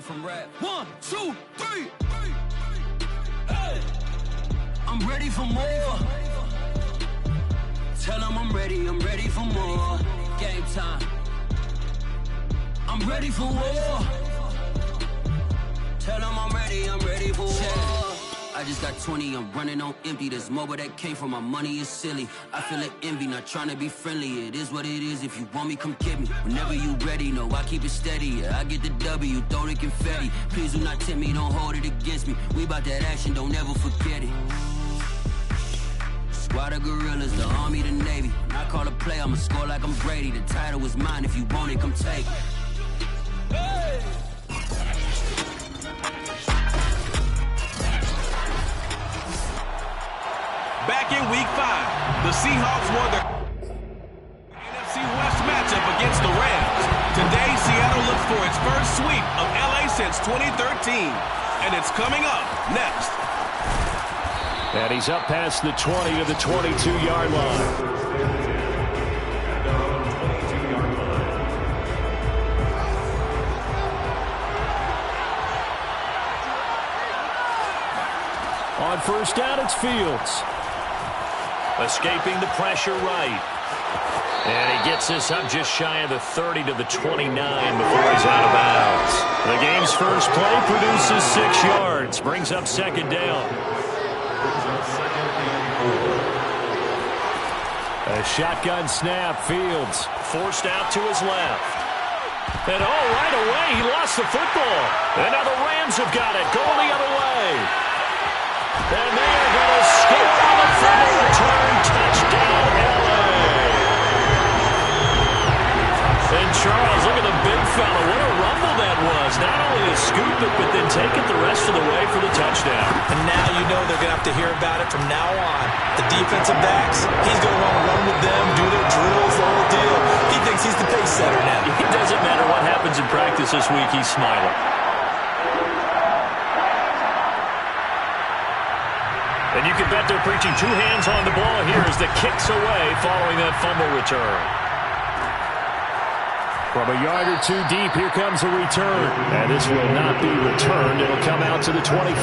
From rap. 1, 2, 3. Hey. I'm ready for more. Tell them I'm ready for more. Game time. I'm ready for war. Tell them I'm ready for war. I just got 20, I'm running on empty. This mobile that came from my money is silly. I feel like envy, not trying to be friendly. It is what it is, if you want me, come get me. Whenever you ready, no, I keep it steady. Yeah, I get the W, throw the confetti. Please do not tempt me, don't hold it against me. We bout that action, don't ever forget it. Squad of gorillas, the army, the navy. When I call a play, I'ma score like I'm Brady. The title is mine, if you want it, come take it. Hey! Back in Week 5, the Seahawks won the NFC West matchup against the Rams. Today, Seattle looks for its first sweep of LA since 2013, and it's coming up next. And he's up past the 20 to the 22-yard line. On first down, it's Fields. Escaping the pressure right. And he gets this up just shy of the 30 to the 29 before he's out of bounds. The game's first play produces 6 yards. Brings up second down. A shotgun snap. Fields forced out to his left. And right away, he lost the football. And now the Rams have got it. Going the other way. And they are going to score on the fumble return. Touchdown, LA. And Charles, look at the big fella. What a rumble that was. Not only to scoop it, but then take it the rest of the way for the touchdown. And now you know they're going to have to hear about it from now on. The defensive backs, he's going to want to run with them, do their drills, the whole deal. He thinks he's the pace setter now. It doesn't matter what happens in practice this week. He's smiling. And you can bet they're preaching 2 hands on the ball here as the kick's away following that fumble return. From a yard or 2 deep, here comes the return. And this will not be returned. It'll come out to the 25.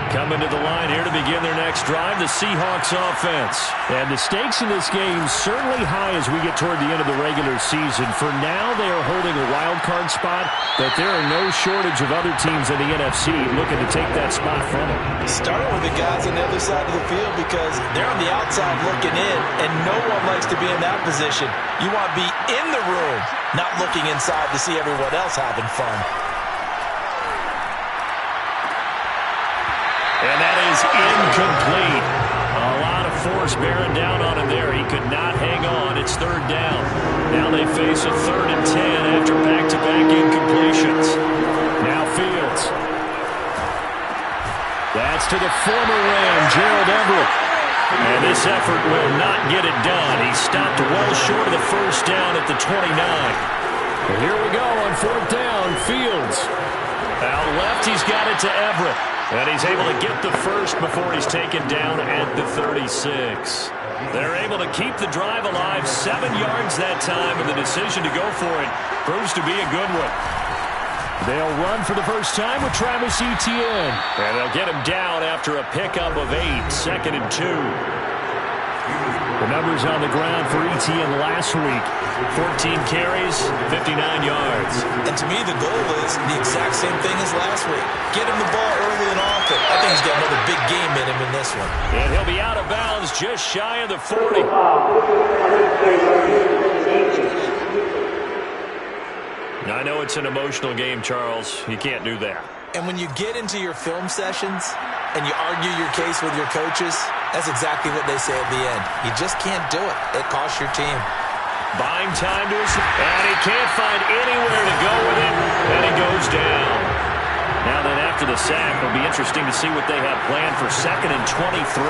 Coming to the line here to begin their next drive, the Seahawks offense. And the stakes in this game certainly high as we get toward the end of the regular season. For now, they are holding a wild card spot, but there are no shortage of other teams in the NFC looking to take that spot from them. Starting with the guys on the other side of the field because they're on the outside looking in, and no one likes to be in that position. You want to be in the room, not looking inside to see everyone else having fun. And that is incomplete. A lot of force bearing down on him there. He could not hang on. It's third down. Now they face a 3rd and 10 after back-to-back incompletions. Now Fields. That's to the former Ram, Gerald Everett. And this effort will not get it done. He stopped well short of the first down at the 29. And here we go on 4th down. Fields. Out left, he's got it to Everett. And he's able to get the first before he's taken down at the 36. They're able to keep the drive alive, 7 yards that time, and the decision to go for it proves to be a good one. They'll run for the first time with Travis Etienne. And they'll get him down after a pickup of 8, 2nd and 2. The numbers on the ground for Etienne last week. 14 carries, 59 yards. And to me, the goal is the exact same thing as last week. Get him the ball early and often. I think he's got another big game in him in this one. And he'll be out of bounds just shy of the 40. I know it's an emotional game, Charles. You can't do that. And when you get into your film sessions and you argue your case with your coaches, that's exactly what they say at the end. You just can't do it. It costs your team. Buying time to his, and he can't find anywhere to go with it, and he goes down. Now then, after the sack, it'll be interesting to see what they have planned for 2nd and 23.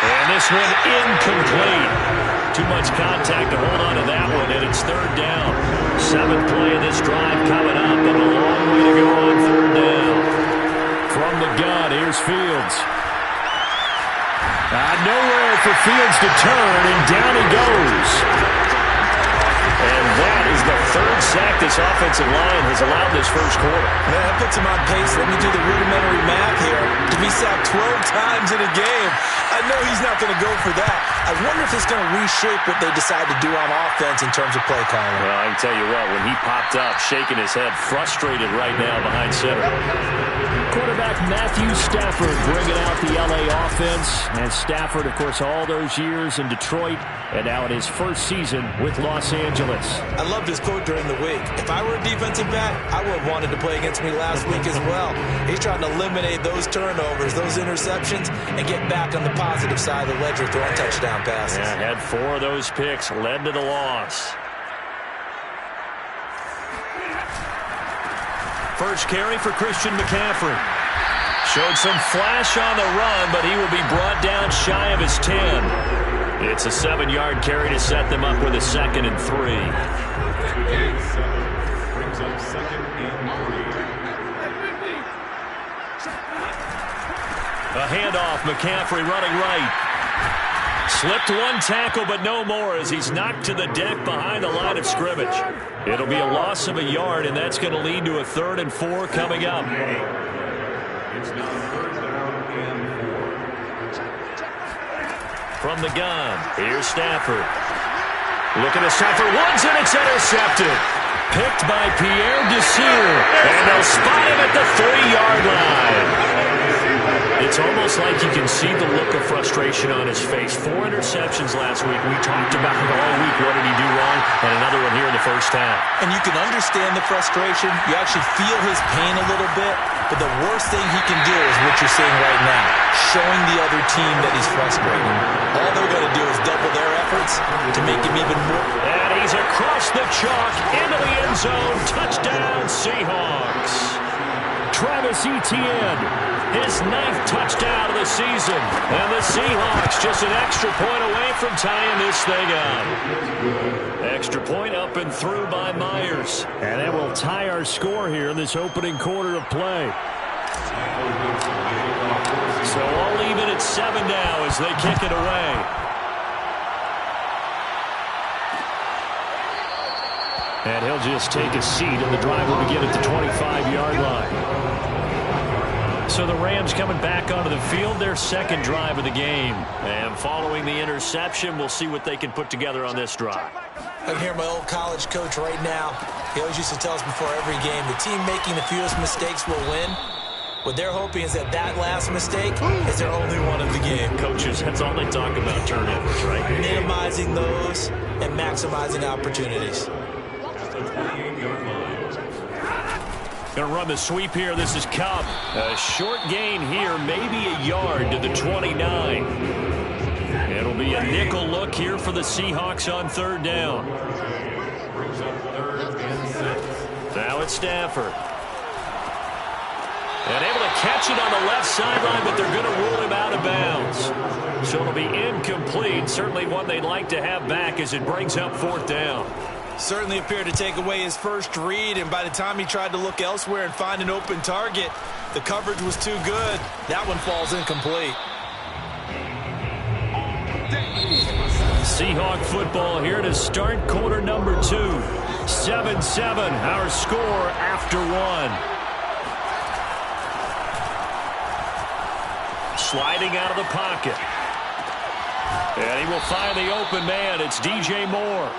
And this one incomplete. Too much contact to hold on to that one, and it's 3rd down. 7th play of this drive coming up, and a long way to go on 3rd down. From the gun, here's Fields. Nowhere for Fields to turn, and down he goes. And that is the third sack this offensive line has allowed this first quarter. Man, that puts him on pace. Let me do the rudimentary math here. To be sacked 12 times in a game, I know he's not going to go for that. I wonder if it's going to reshape what they decide to do on offense in terms of play calling. Well, I can tell you what, when he popped up, shaking his head, frustrated right now behind center. Quarterback Matthew Stafford bringing out the L.A. offense. And Stafford, of course, all those years in Detroit, and now in his first season with Los Angeles. I loved his quote during the week. If I were a defensive back, I would have wanted to play against me last week as well. He's trying to eliminate those turnovers, those interceptions, and get back on the positive side of the ledger throwing touchdown passes. Yeah, had 4 of those picks, led to the loss. First carry for Christian McCaffrey. Showed some flash on the run, but he will be brought down shy of his 10. It's a 7-yard carry to set them up with a 2nd and 3. Brings up 2nd and 3. A handoff, McCaffrey running right. Slipped one tackle, but no more as he's knocked to the deck behind the line of scrimmage. It'll be a loss of a yard, and that's going to lead to a 3rd and 4 coming up. It's now 3rd down and 4. From the gun, here's Stafford. Looking to Stafford Woods, and it's intercepted. Picked by Pierre Desir, and they'll spot him at the 3-yard line. It's almost like you can see the look of frustration on his face. 4 interceptions last week. We talked about it all week. What did he do wrong? And another one here in the first half. And you can understand the frustration. You actually feel his pain a little bit. But the worst thing he can do is what you're seeing right now, showing the other team that he's frustrated. All they're going to do is double their efforts to make him even more. And he's across the chalk into the end zone. Touchdown, Seahawks. Travis Etienne, his 9th touchdown of the season. And the Seahawks just an extra point away from tying this thing up. Extra point up and through by Myers. And that will tie our score here in this opening quarter of play. So I'll leave it at 7 now as they kick it away. And he'll just take a seat, and the drive will begin at the 25-yard line. So the Rams coming back onto the field, their 2nd drive of the game. And following the interception, we'll see what they can put together on this drive. I can hear my old college coach right now. He always used to tell us before every game, the team making the fewest mistakes will win. What they're hoping is that last mistake is their only one of the game. Coaches, that's all they talk about, turnovers, right? Minimizing those and maximizing opportunities. Going to run the sweep here. This is Cobb. A short gain here, maybe a yard to the 29. It'll be a nickel look here for the Seahawks on 3rd down. Now it's Stafford. And able to catch it on the left sideline, but they're going to rule him out of bounds. So it'll be incomplete. Certainly one they'd like to have back as it brings up 4th down. Certainly appeared to take away his first read, and by the time he tried to look elsewhere and find an open target, the coverage was too good. That one falls incomplete. Seahawk football here to start quarter number 2. 7-7, our score after 1. Sliding out of the pocket. And he will find the open man. It's DJ Moore.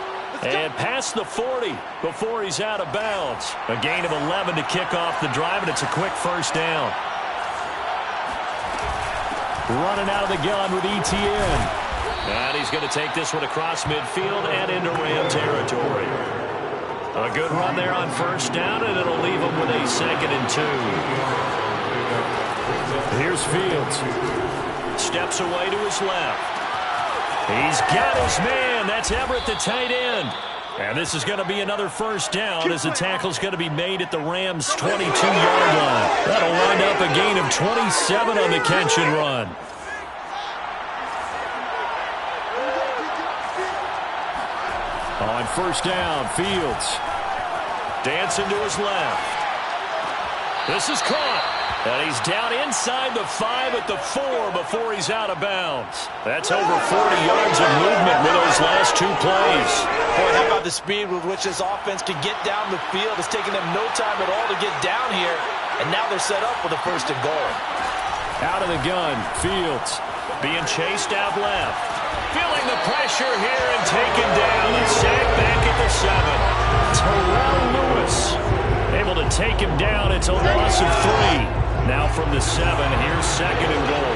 And past the 40 before he's out of bounds. A gain of 11 to kick off the drive, and it's a quick 1st down. Running out of the gun with Etienne. And he's going to take this one across midfield and into Ram territory. A good run there on 1st down, and it'll leave him with a 2nd and 2. Here's Fields. Steps away to his left. He's got his man. That's Everett, the tight end. And this is going to be another 1st down as the tackle's going to be made at the Rams' 22-yard line. That'll wind up a gain of 27 on the catch and run. On 1st down, Fields. Dancing to his left. This is caught. And he's down inside the 5 at the 4 before he's out of bounds. That's over 40 yards of movement with those last 2 plays. Boy, how about the speed with which this offense can get down the field? It's taking them no time at all to get down here. And now they're set up with a 1st and goal. Out of the gun, Fields being chased out left. Feeling the pressure here and taken down. And sacked back at the 7. Terrell Lewis able to take him down. It's a loss of 3. Now from the 7, here's 2nd and goal.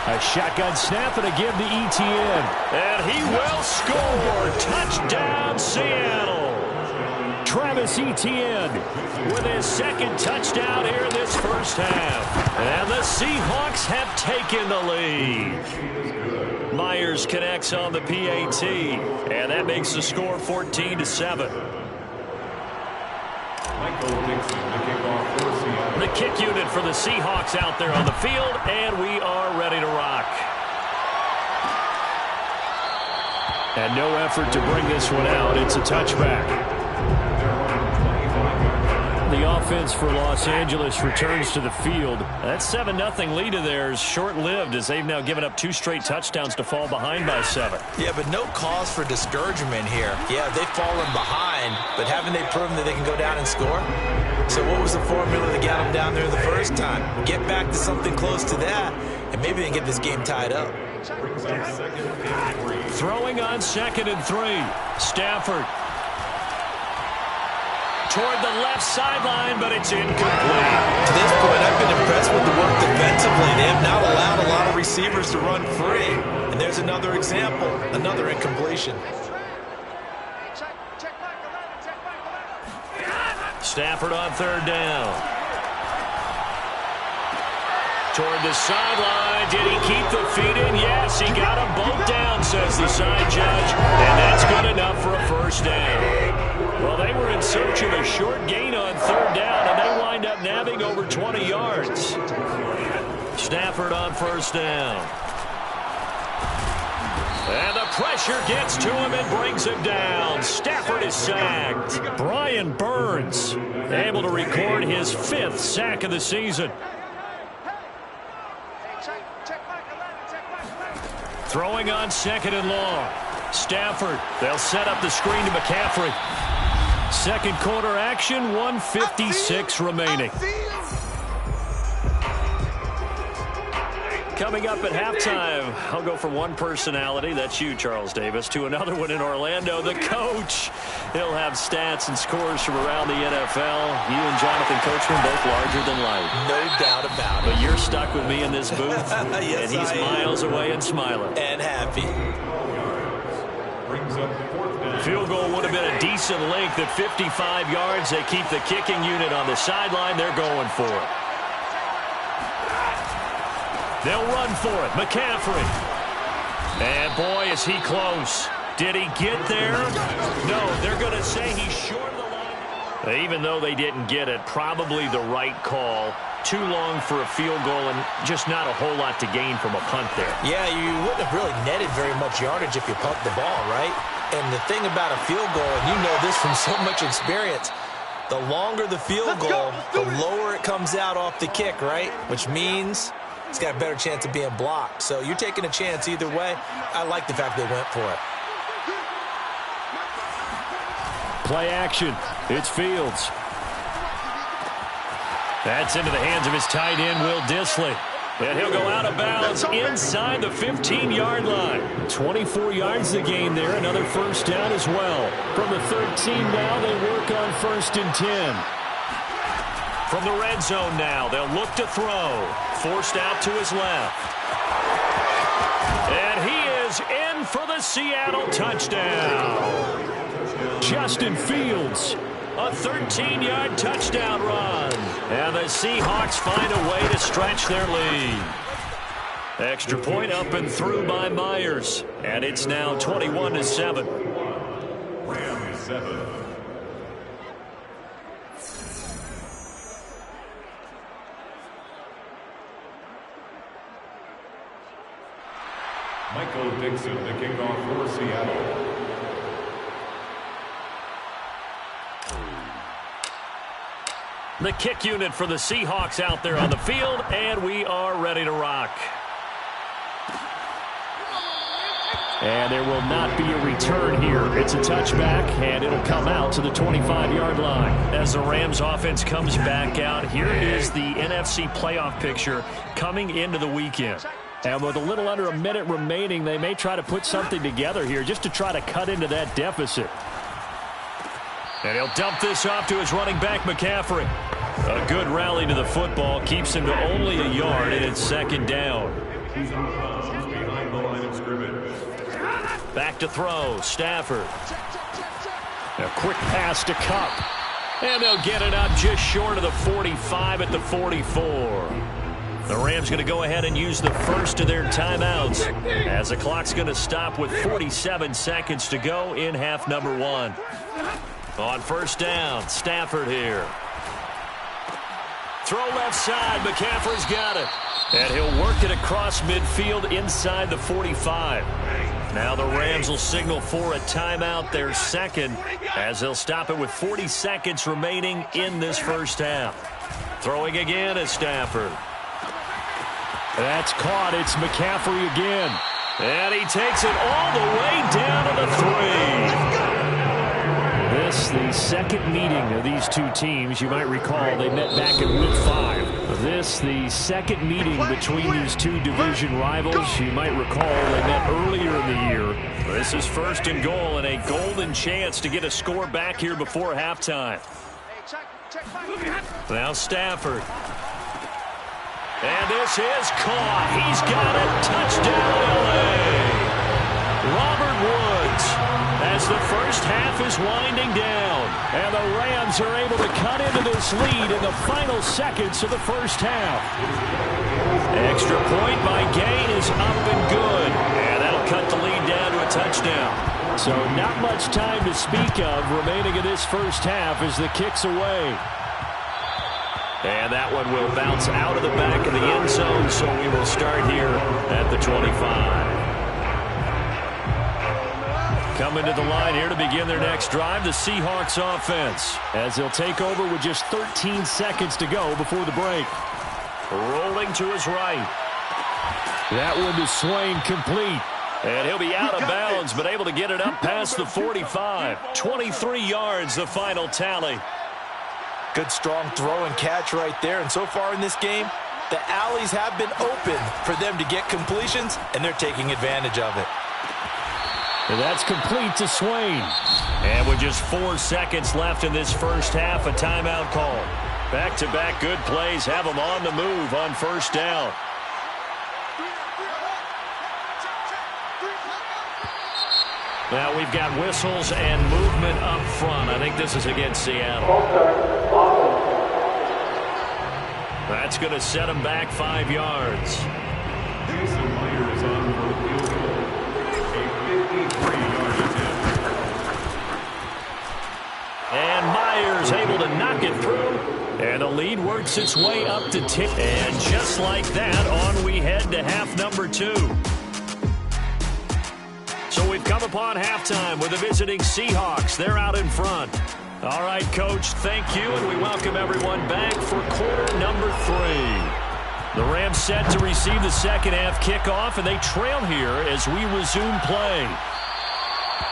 A shotgun snap and a give to Etienne. And he will score. Touchdown, Seattle. Travis Etienne with his 2nd touchdown here in this first half. And the Seahawks have taken the lead. Myers connects on the PAT. And that makes the score 14-7. The kick unit for the Seahawks out there on the field, and we are ready to rock. And no effort to bring this one out. It's a touchback. The offense for Los Angeles returns to the field. That 7-0 lead of theirs short-lived as they've now given up 2 straight touchdowns to fall behind by 7. Yeah, but no cause for discouragement here. Yeah, they've fallen behind, but haven't they proven that they can go down and score? So what was the formula that got them down there the first time? Get back to something close to that, and maybe they can get this game tied up. Throwing on 2nd and 3. Stafford toward the left sideline, but it's incomplete. To this point, I've been impressed with the work defensively. They have now allowed a lot of receivers to run free. And there's another example, another incompletion. Stafford on 3rd down. Toward the sideline. Did he keep the feet in? Yes, he got them both down, says the side judge. And that's good enough for a 1st down. Well, they were in search of a short gain on 3rd down, and they wind up nabbing over 20 yards. Stafford on 1st down. And the pressure gets to him and brings him down. Stafford is sacked. Brian Burns able to record his 5th sack of the season. Throwing on 2nd and long. Stafford, they'll set up the screen to McCaffrey. 2nd quarter action, 1:56 remaining. Coming up at halftime, I'll go from one personality, that's you, Charles Davis, to another one in Orlando, the coach. He'll have stats and scores from around the NFL. You and Jonathan Coachman both larger than life. No doubt about it. But you're stuck with me in this booth, yes, and he's miles away and smiling. And happy. Field goal would have been a decent length at 55 yards. They keep the kicking unit on the sideline. They're going for it. They'll run for it. McCaffrey. And boy, is he close. Did he get there? No, they're going to say he's short of the line. Even though they didn't get it, probably the right call. Too long for a field goal and just not a whole lot to gain from a punt there. Yeah, you wouldn't have really netted very much yardage if you pumped the ball, right? And the thing about a field goal, and you know this from so much experience, the longer the field goal, the lower it comes out off the kick, right? Which means it's got a better chance of being blocked. So you're taking a chance either way. I like the fact they went for it. Play action. It's Fields. That's into the hands of his tight end, Will Dissly. And he'll go out of bounds inside the 15-yard line. 24 yards to gain there. Another 1st down as well. From the 13 now, they work on 1st and 10. From the red zone now, they'll look to throw. Forced out to his left. And he is in for the Seattle touchdown. Justin Fields, a 13-yard touchdown run. And the Seahawks find a way to stretch their lead. Extra point up and through by Myers. And it's now 21-7. Rams 7. Michael Dixon, the kickoff for Seattle. The kick unit for the Seahawks out there on the field, and we are ready to rock. And there will not be a return here. It's a touchback, and it'll come out to the 25-yard line. As the Rams offense comes back out, here is the NFC playoff picture coming into the weekend. And with a little under a minute remaining, they may try to put something together here just to try to cut into that deficit. And he'll dump this off to his running back, McCaffrey. A good rally to the football keeps him to only a yard, and it's second down. Behind the line of scrimmage. Back to throw, Stafford. A quick pass to Kupp. And they'll get it up just short of the 45 at the 44. The Rams going to go ahead and use the first of their timeouts as the clock's going to stop with 47 seconds to go in half number 1. On first down, Stafford here. Throw left side, McCaffrey's got it. And he'll work it across midfield inside the 45. Now the Rams will signal for a timeout, their second, as they'll stop it with 40 seconds remaining in this first half. Throwing again is Stafford. That's caught. It's McCaffrey again. And he takes it all the way down to the 3. This, the second meeting of these two teams. You might recall they met back in Week 5. This, the second meeting between these two division rivals. You might recall they met earlier in the year. This is first and goal and a golden chance to get a score back here before halftime. Now Stafford. And this is caught. He's got it. Touchdown, L.A. Robert Woods, as the first half is winding down. And the Rams are able to cut into this lead in the final seconds of the first half. Extra point by Gay is up and good. And that'll cut the lead down to a touchdown. So not much time to speak of remaining in this first half as the kick's away. And that one will bounce out of the back of the end zone, so we will start here at the 25. Coming to the line here to begin their next drive, the Seahawks offense, as they'll take over with just 13 seconds to go before the break. Rolling to his right. That one to Swain, complete. And he'll be out of bounds, but able to get it up past the 45. 23 yards, the final tally. Good, strong throw and catch right there. And so far in this game, the alleys have been open for them to get completions, and they're taking advantage of it. And that's complete to Swain. And with just 4 seconds left in this first half, a timeout call. Back-to-back good plays have them on the move on first down. Now we've got whistles and movement up front. I think this is against Seattle. That's going to set them back 5 yards. Jason Myers on for the field goal. A 53-yard attempt. And Myers able to knock it through. And the lead works its way up to 10. And just like that, on we head to half number 2. So we've come upon halftime with the visiting Seahawks. They're out in front. All right, Coach, thank you, and we welcome everyone back for quarter number 3. The Rams set to receive the second half kickoff, and they trail here as we resume play.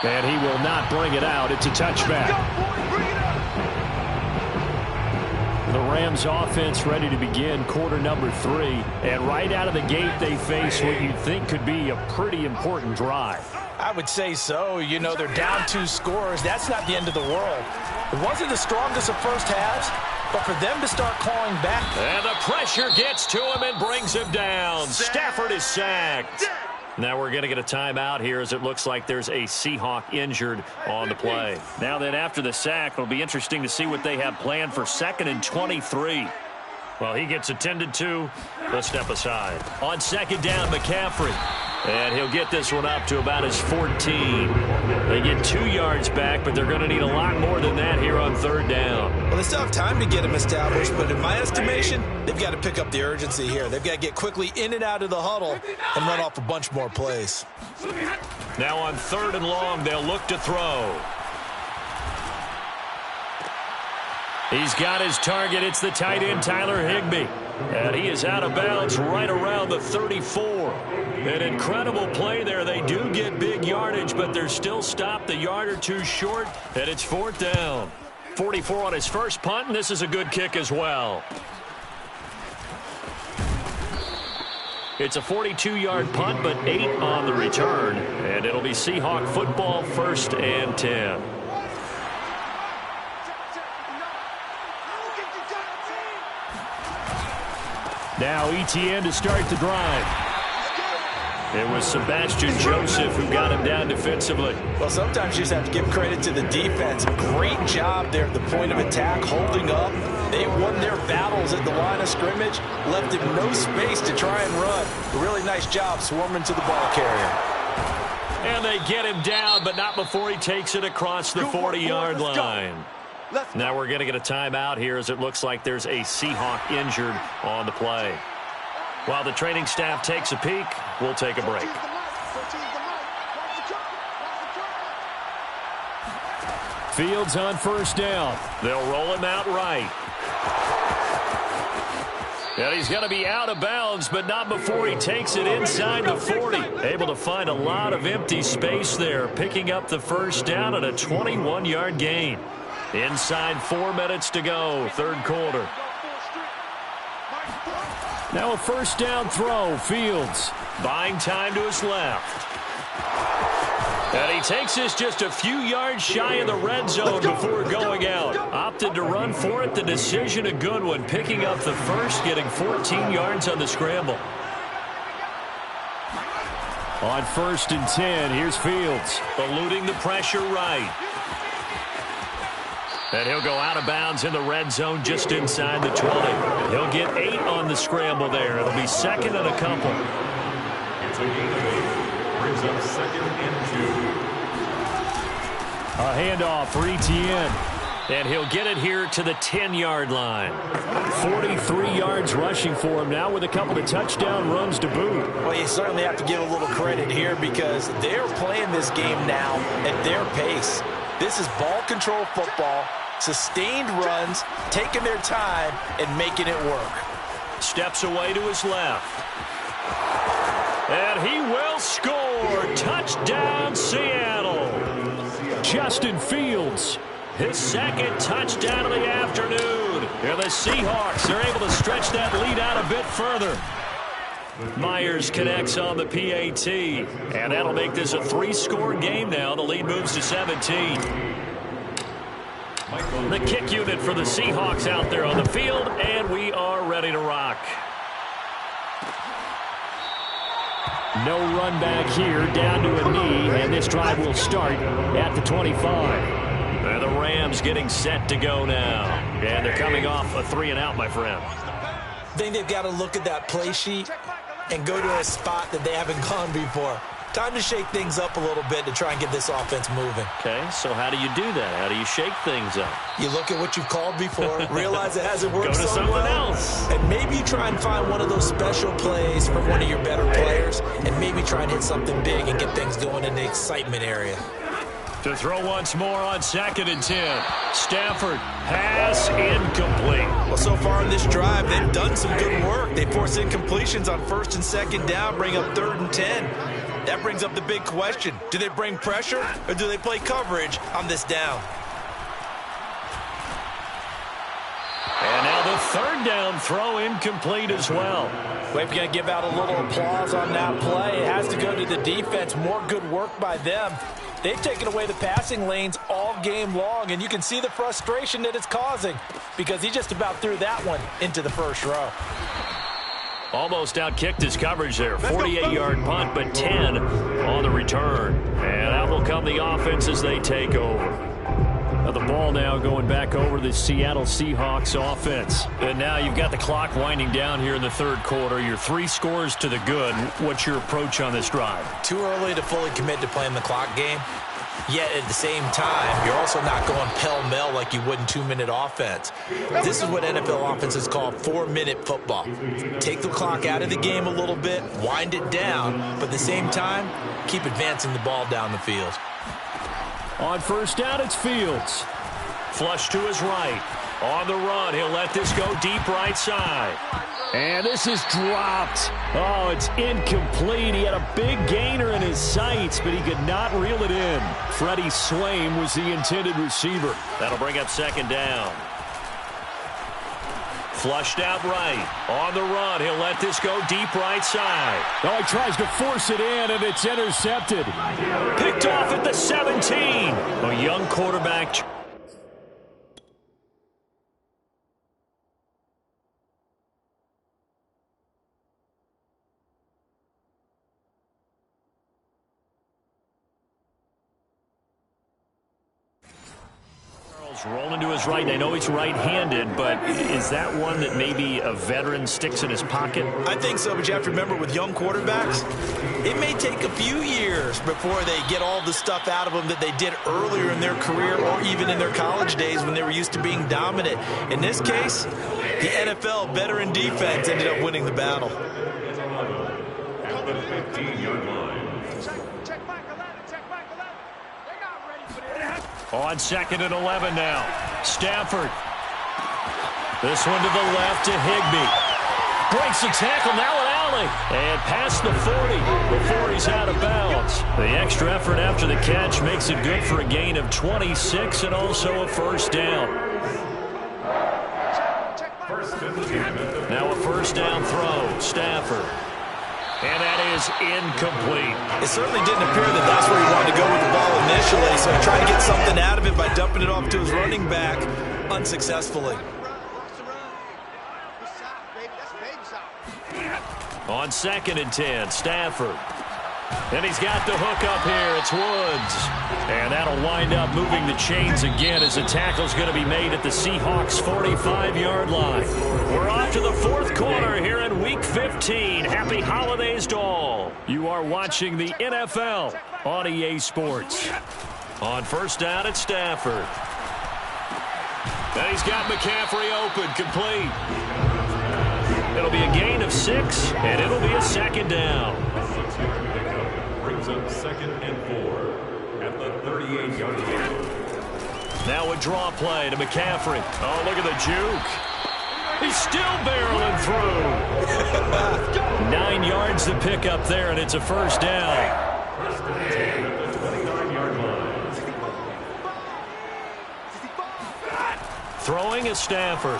And he will not bring it out. It's a touchback. The Rams offense ready to begin quarter number 3. And right out of the gate, they face what you'd think could be a pretty important drive. I would say so. You know, they're down 2 scores. That's not the end of the world. It wasn't the strongest of first halves, but for them to start clawing back. And the pressure gets to him and brings him down. Stafford is sacked. Now we're going to get a timeout here as it looks like there's a Seahawk injured on the play. Now then, after the sack, it'll be interesting to see what they have planned for 2nd and 23. Well, he gets attended to. Let's step aside. On second down, McCaffrey. And he'll get this one up to about his 14. They get 2 yards back, but they're going to need a lot more than that here on third down. Well, they still have time to get him established, but in my estimation, they've got to pick up the urgency here. They've got to get quickly in and out of the huddle and run off a bunch more plays. Now on 3rd and long, they'll look to throw. He's got his target. It's the tight end, Tyler Higbee. And he is out of bounds right around the 34. An incredible play there. They do get big yardage, but they're still stopped a yard or two short, and it's 4th down. 44 on his first punt, and this is a good kick as well. It's a 42-yard punt, but 8 on the return, and it'll be Seahawk football, 1st and 10. Now ETN to start the drive. It was Sebastian Joseph who got him down defensively. Well, sometimes you just have to give credit to the defense. Great job there at the point of attack, holding up. They won their battles at the line of scrimmage, left him no space to try and run. A really nice job swarming to the ball carrier. And they get him down, but not before he takes it across the 40-yard line. Now we're going to get a timeout here as it looks like there's a Seahawk injured on the play. While the training staff takes a peek, we'll take a break. Fields on 1st down. They'll roll him out right. And he's going to be out of bounds, but not before he takes it inside the 40. Able to find a lot of empty space there, picking up the 1st down at a 21-yard gain. Inside 4 minutes to go, 3rd quarter. Now a 1st down throw, Fields. Buying time to his left. And he takes this just a few yards shy of the red zone before going out. Opted to run for it. The decision a good one. Picking up the 1st, getting 14 yards on the scramble. On 1st and 10, here's Fields. Eluding the pressure right. And he'll go out of bounds in the red zone just inside the 20. He'll get 8 on the scramble there. It'll be 2nd and a couple. It's a gain of 8. Brings up 2nd and 2. A handoff for ETN. And he'll get it here to the 10-yard line. 43 yards rushing for him now with a couple of touchdown runs to boot. Well, you certainly have to give a little credit here because they're playing this game now at their pace. This is ball control football, sustained runs, taking their time, and making it work. Steps away to his left. And he will score. Touchdown, Seattle. Justin Fields, his 2nd touchdown of the afternoon. And the Seahawks are able to stretch that lead out a bit further. Myers connects on the PAT, and that'll make this a 3-score game now. The lead moves to 17. The kick unit for the Seahawks out there on the field, and we are ready to rock. No run back here, down to a knee, and this drive will start at the 25. And the Rams getting set to go now. And they're coming off a 3-and-out, my friend. I think they've got to look at that play sheet and go to a spot that they haven't gone before. Time to shake things up a little bit to try and get this offense moving. Okay, so how do you do that? How do you shake things up? You look at what you've called before, realize it hasn't worked Go to so something well, else. and maybe you try and find one of those special plays from one of your better players, and maybe try and hit something big and get things going in the excitement area. To throw once more on 2nd and 10. Stafford, pass incomplete. Well, so far in this drive, they've done some good work. They force incompletions on 1st and 2nd down, bring up 3rd and 10. That brings up the big question. Do they bring pressure, or do they play coverage on this down? And now the 3rd down throw incomplete as well. We're going to give out a little applause on that play. It has to go to the defense. More good work by them. They've taken away the passing lanes all game long, and you can see the frustration that it's causing because he just about threw that one into the 1st row. Almost outkicked his coverage there. 48-yard punt, but 10 on the return. And out will come the offense as they take over. Now the ball now going back over the Seattle Seahawks offense. And now you've got the clock winding down here in the 3rd quarter. You're 3 scores to the good. What's your approach on this drive? Too early to fully commit to playing the clock game. Yet at the same time, you're also not going pell-mell like you would in 2-minute offense. This is what NFL offenses call 4-minute football. Take the clock out of the game a little bit, wind it down, but at the same time, keep advancing the ball down the field. On 1st down, it's Fields. Flush to his right. On the run, he'll let this go deep right side. And this is dropped. Oh, it's incomplete. He had a big gainer in his sights, but he could not reel it in. Freddie Swain was the intended receiver. That'll bring up second down. Flushed out right. On the run, he'll let this go deep right side. Oh, he tries to force it in, and it's intercepted. Picked off at the 17. A young quarterback. Rolling to his right. I know he's right-handed, but is that one that maybe a veteran sticks in his pocket? I think so, but you have to remember with young quarterbacks, it may take a few years before they get all the stuff out of them that they did earlier in their career or even in their college days when they were used to being dominant. In this case, the NFL veteran defense ended up winning the battle. At the 15-yard line. On 2nd and 11 now. Stafford. This one to the left to Higbee. Breaks the tackle, now an alley. And past the 40 before he's out of bounds. The extra effort after the catch makes it good for a gain of 26 and also a first down. Now a first down throw. Stafford. And that is incomplete. It certainly didn't appear that that's where he wanted to go with the ball initially, so he tried to get something out of it by dumping it off to his running back unsuccessfully. On 2nd and 10, Stafford. And he's got the hook up here. It's Woods. And that'll wind up moving the chains again as the tackle's going to be made at the Seahawks' 45-yard line. We're off to the fourth quarter here in Week 15. Happy holidays to all. You are watching the NFL on EA Sports. On first down at Stafford. And he's got McCaffrey open, complete. It'll be a gain of 6, and it'll be a second down. Brings up 2nd and 4 at the 38-yard line. Now a draw play to McCaffrey. Oh, look at the juke. He's still barreling through. 9 yards to pick up there, and it's a first down. First and 10 at the 29-yard line. Throwing is Stafford.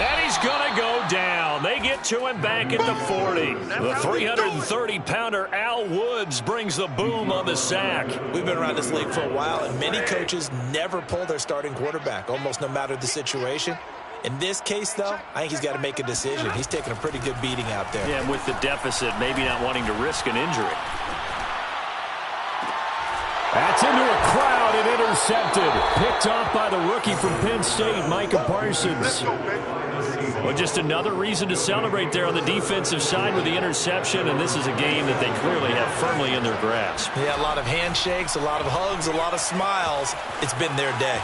And he's going to go down. They get to him back at the 40. The 330-pounder Al Woods brings the boom on the sack. We've been around this league for a while, and many coaches never pull their starting quarterback, almost no matter the situation. In this case, though, I think he's got to make a decision. He's taking a pretty good beating out there. Yeah, with the deficit, maybe not wanting to risk an injury. That's into a crowd and intercepted. Picked off by the rookie from Penn State, Micah Parsons. Well, just another reason to celebrate there on the defensive side with the interception, and this is a game that they clearly have firmly in their grasp. Yeah, a lot of handshakes, a lot of hugs, a lot of smiles. It's been their day.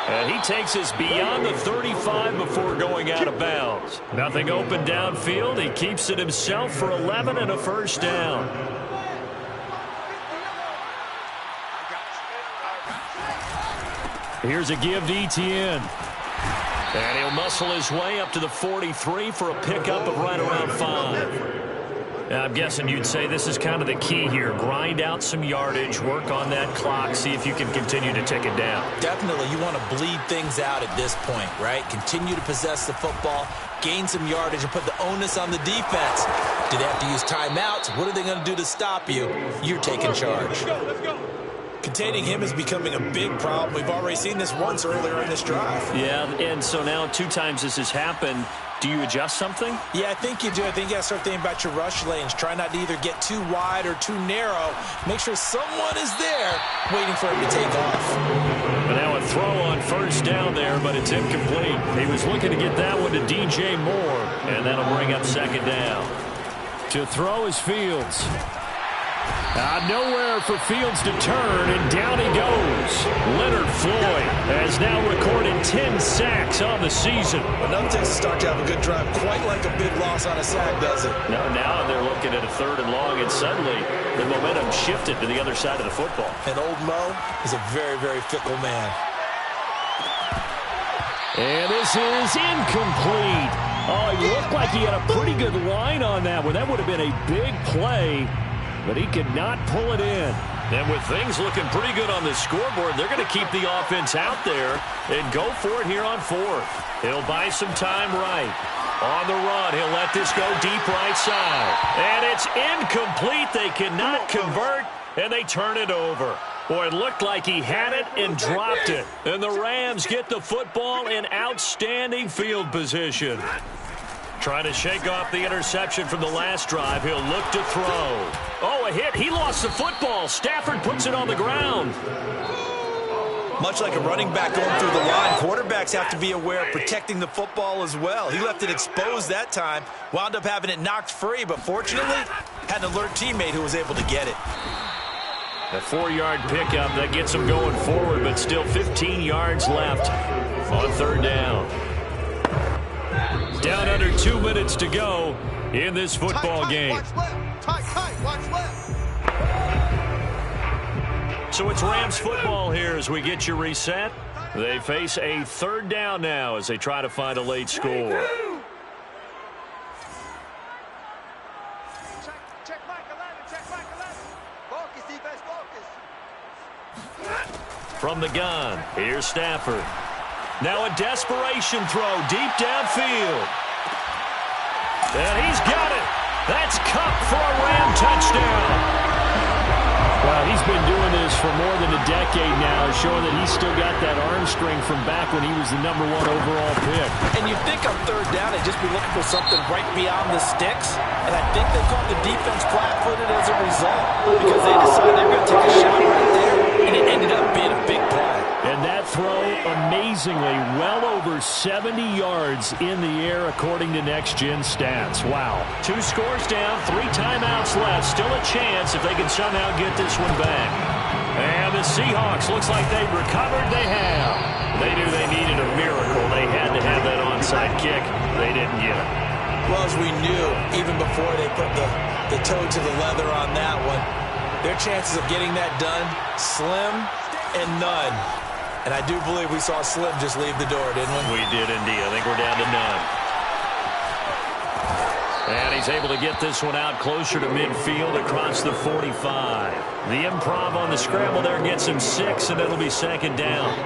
And he takes us beyond the 35 before going out of bounds. Nothing open downfield. He keeps it himself for 11 and a first down. Here's a give to Etienne. And he'll muscle his way up to the 43 for a pickup of right around 5. I'm guessing you'd say this is kind of the key here. Grind out some yardage, work on that clock, see if you can continue to tick it down. Definitely. You want to bleed things out at this point, right? Continue to possess the football, gain some yardage, and put the onus on the defense. Do they have to use timeouts? What are they going to do to stop you? You're taking charge. Let's go. Containing him is becoming a big problem. We've already seen this once earlier in this drive. Yeah, and so now 2 times this has happened. Do you adjust something? Yeah, I think you do. I think you got to start thinking about your rush lanes. Try not to either get too wide or too narrow. Make sure someone is there waiting for him to take off. But now a throw on first down there, but it's incomplete. He was looking to get that one to DJ Moore, and that'll bring up second down. To throw is Fields. Nowhere for Fields to turn, and down he goes. Leonard Floyd has now recorded 10 sacks on the season. Enough takes to start to have a good drive, quite like a big loss on a sack, does it? No, now they're looking at a 3rd and long, and suddenly the momentum shifted to the other side of the football. And old Mo is a very, very fickle man. And this is incomplete. Oh, he looked like he had a pretty good line on that one. That would have been a big play, but he could not pull it in. And with things looking pretty good on the scoreboard, they're going to keep the offense out there and go for it here on 4th. He'll buy some time right. On the run, he'll let this go deep right side. And it's incomplete. They cannot convert, and they turn it over. Boy, it looked like he had it and dropped it. And the Rams get the football in outstanding field position. Trying to shake off the interception from the last drive. He'll look to throw. Oh, a hit. He lost the football. Stafford puts it on the ground. Much like a running back going through the line, quarterbacks have to be aware of protecting the football as well. He left it exposed that time, wound up having it knocked free, but fortunately, had an alert teammate who was able to get it. A 4-yard pickup that gets him going forward, but still 15 yards left on 3rd down. Down under 2 minutes to go in this football game. Watch left. Tight, watch left. So it's Rams football here as we get you reset. They face a 3rd down now as they try to find a late score. Check Mike 11. Focus, defense, focus. From the gun, here's Stafford. Now a desperation throw deep downfield. And he's got it. That's Kupp for a Ram touchdown. Well, he's been doing this for more than a decade now, showing that he's still got that arm strength from back when he was the #1 overall pick. And you think on 3rd down, they'd just be looking for something right beyond the sticks. And I think they caught the defense flat-footed as a result because they decided they were going to take a shot right there, and it ended up being a big play. And that throw, amazingly, well over 70 yards in the air, according to Next Gen Stats. Wow. 2 scores down, 3 timeouts left. Still a chance if they can somehow get this one back. And the Seahawks, looks like they've recovered. They have. They knew they needed a miracle. They had to have that onside kick. They didn't get it. Well, as we knew, even before they put the toe to the leather on that one, their chances of getting that done, slim and none. And I do believe we saw Slim just leave the door, didn't we? We did indeed. I think we're down to none. And he's able to get this one out closer to midfield across the 45. The improv on the scramble there gets him 6, and it'll be 2nd down.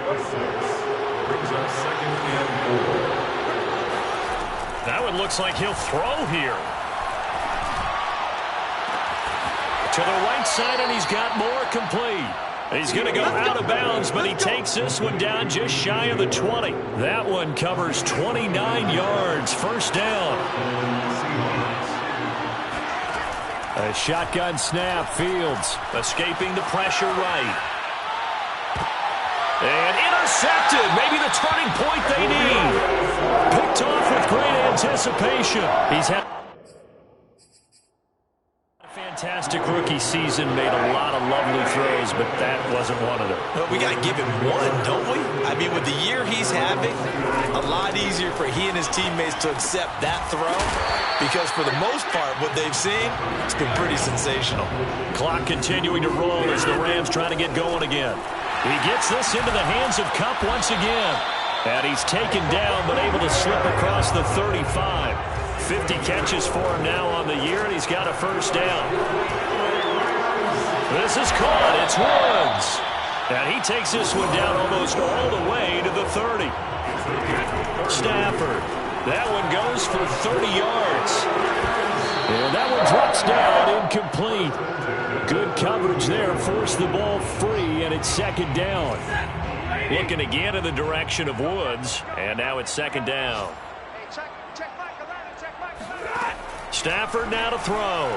That one looks like he'll throw here. To the right side, and he's got more complete. He's going to go out of bounds, but he takes this one down just shy of the 20. That one covers 29 yards. 1st down. A shotgun snap. Fields escaping the pressure right. And intercepted. Maybe the turning point they need. Picked off with great anticipation. He's had fantastic rookie season, made a lot of lovely throws, but that wasn't one of them. Well, we got to give him one, don't we? I mean, with the year he's having, a lot easier for he and his teammates to accept that throw because for the most part, what they've seen, it's been pretty sensational. Clock continuing to roll as the Rams try to get going again. He gets this into the hands of Kupp once again. And he's taken down, but able to slip across the 35. 50 catches for him now on the year, and he's got a 1st down. This is caught. It's Woods. And he takes this one down almost all the way to the 30. Stafford. That one goes for 30 yards. And that one drops down, incomplete. Good coverage there, forced the ball free, and it's 2nd down. Looking again in the direction of Woods, and now it's 2nd down. Stafford now to throw.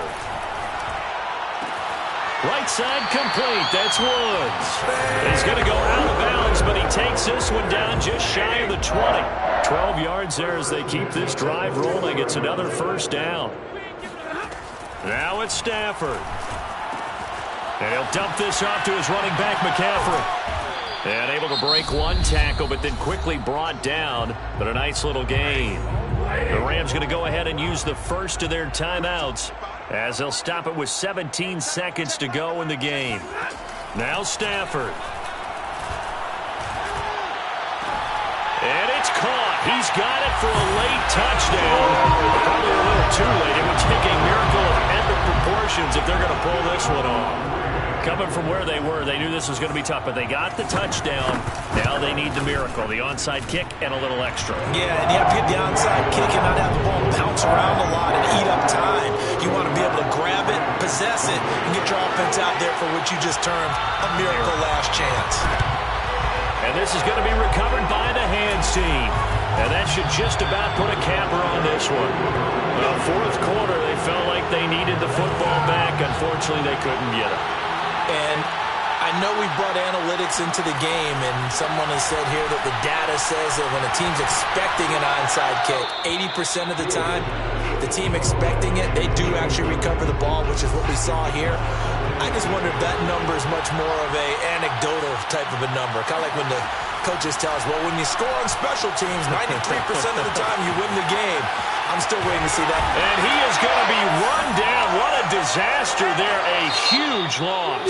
Right side complete. That's Woods. He's going to go out of bounds, but he takes this one down just shy of the 20. 12 yards there as they keep this drive rolling. It's another 1st down. Now it's Stafford. And he'll dump this off to his running back, McCaffrey. And able to break one tackle, but then quickly brought down. But a nice little gain. The Rams going to go ahead and use the first of their timeouts as they'll stop it with 17 seconds to go in the game. Now Stafford. And it's caught. He's got it for a late touchdown. Probably a little too late. It would take a miracle of epic proportions if they're going to pull this one off. Coming from where they were, they knew this was going to be tough, but they got the touchdown. Now they need the miracle, the onside kick and a little extra. Yeah, and you have to get the onside kick and not have the ball bounce around a lot and eat up time. You want to be able to grab it, possess it, and get your offense out there for what you just termed a miracle last chance. And this is going to be recovered by the hands team. And that should just about put a capper on this one. Well, fourth quarter, they felt like they needed the football back. Unfortunately, they couldn't get it. And I know we brought analytics into the game, and someone has said here that the data says that when a team's expecting an onside kick, 80% of the time, the team expecting it, they do actually recover the ball, which is what we saw here. I just wonder if that number is much more of a anecdotal type of a number. Kind of like when the coaches tell us, well, when you score on special teams, 93% of the time you win the game. I'm still waiting to see that. And he is going to be run down. What a disaster there. A huge loss.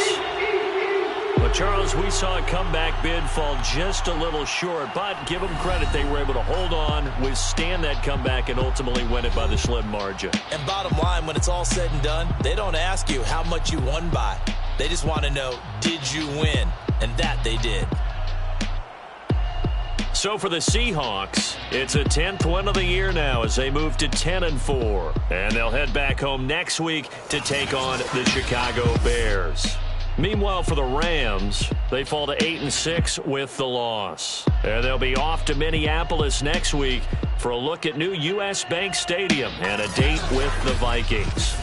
But, Charles, we saw a comeback bid fall just a little short, but give them credit. They were able to hold on, withstand that comeback, and ultimately win it by the slim margin. And bottom line, when it's all said and done, they don't ask you how much you won by. They just want to know, did you win? And that they did. So for the Seahawks, it's a 10th win of the year now as they move to 10-4. And they'll head back home next week to take on the Chicago Bears. Meanwhile, for the Rams, they fall to 8-6 with the loss. And they'll be off to Minneapolis next week for a look at new U.S. Bank Stadium and a date with the Vikings.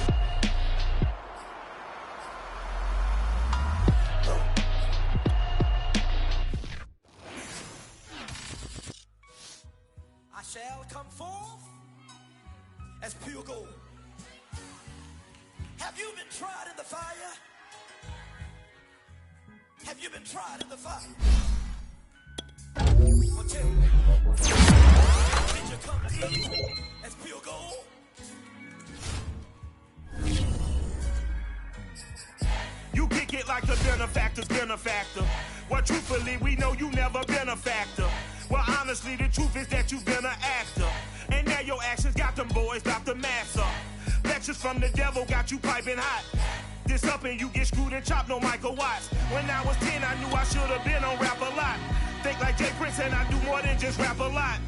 I shall come forth as pure gold. Have you been tried in the fire? Have you been tried in the fire? Well, tell me, did you come in as pure gold? You kick it like the benefactor's benefactor. Well, truthfully, we know you never been a factor. Well, honestly, the truth is that you've been an actor. And now your actions got them boys dropped the mask up. Lectures from the devil got you piping hot. This up and you get screwed and chopped, no Michael Watts. When I was 10, I knew I should have been on Rap a Lot. Think like Jay Prince and I do more than just rap a lot.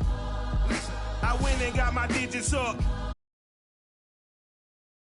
I went and got my digits up.